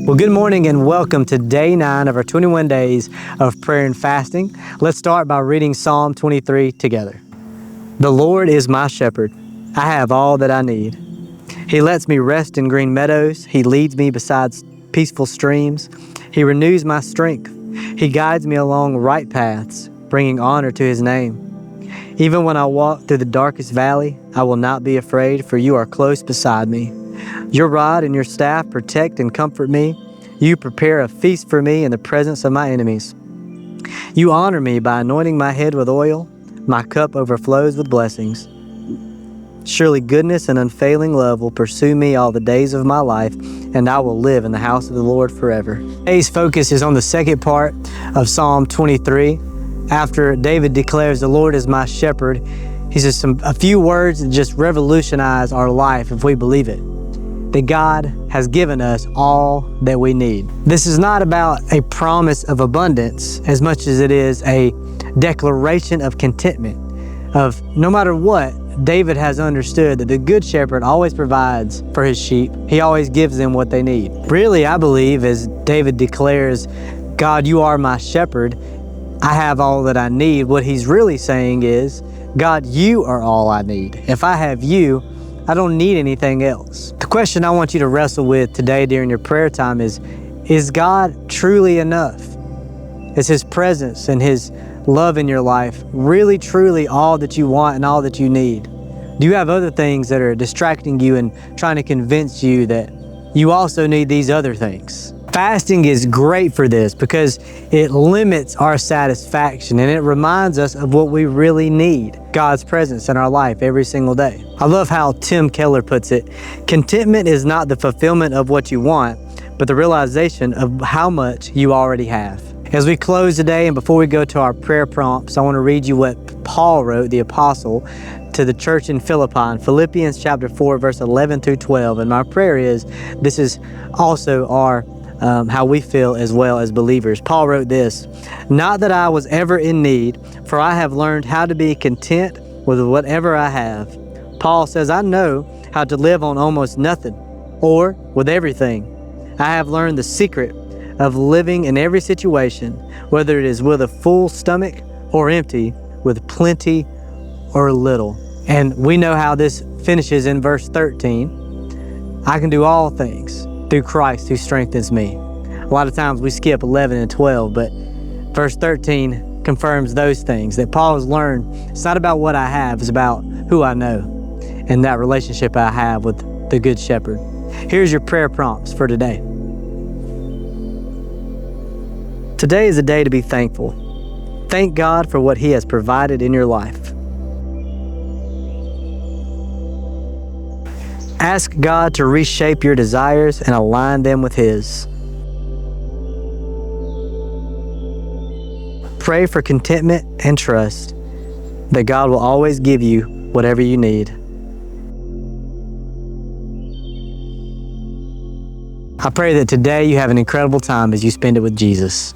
Well, good morning and welcome to day 9 of our 21 days of prayer and fasting. Let's start by reading Psalm 23 together. The Lord is my shepherd. I have all that I need. He lets me rest in green meadows. He leads me beside peaceful streams. He renews my strength. He guides me along right paths, bringing honor to His name. Even when I walk through the darkest valley, I will not be afraid, for you are close beside me. Your rod and your staff protect and comfort me. You prepare a feast for me in the presence of my enemies. You honor me by anointing my head with oil. My cup overflows with blessings. Surely goodness and unfailing love will pursue me all the days of my life, and I will live in the house of the Lord forever. Today's focus is on the second part of Psalm 23. After David declares, the Lord is my shepherd, he says a few words that just revolutionize our life if we believe it. That God has given us all that we need. This is not about a promise of abundance as much as it is a declaration of contentment. Of no matter what, David has understood that the Good Shepherd always provides for his sheep. He always gives them what they need. Really, I believe as David declares, God, you are my shepherd, I have all that I need. What he's really saying is, God, you are all I need. If I have you, I don't need anything else. The question I want you to wrestle with today during your prayer time is God truly enough? Is His presence and His love in your life really, truly all that you want and all that you need? Do you have other things that are distracting you and trying to convince you that you also need these other things? Fasting is great for this because it limits our satisfaction and it reminds us of what we really need, God's presence in our life every single day. I love how Tim Keller puts it. Contentment is not the fulfillment of what you want, but the realization of how much you already have. As we close today and before we go to our prayer prompts, I want to read you what Paul wrote, the apostle, to the church in Philippi, in Philippians chapter 4, verse 11 through 12. And my prayer is, this is also our how we feel as well as believers. Paul wrote this, "Not that I was ever in need, for I have learned how to be content with whatever I have." Paul says, "I know how to live on almost nothing, or with everything. I have learned the secret of living in every situation, whether it is with a full stomach or empty, with plenty or little." And we know how this finishes in verse 13. "I can do all things through Christ who strengthens me." A lot of times we skip 11 and 12, but verse 13 confirms those things that Paul has learned. It's not about what I have, it's about who I know and that relationship I have with the Good Shepherd. Here's your prayer prompts for today. Today is a day to be thankful. Thank God for what He has provided in your life. Ask God to reshape your desires and align them with His. Pray for contentment and trust that God will always give you whatever you need. I pray that today you have an incredible time as you spend it with Jesus.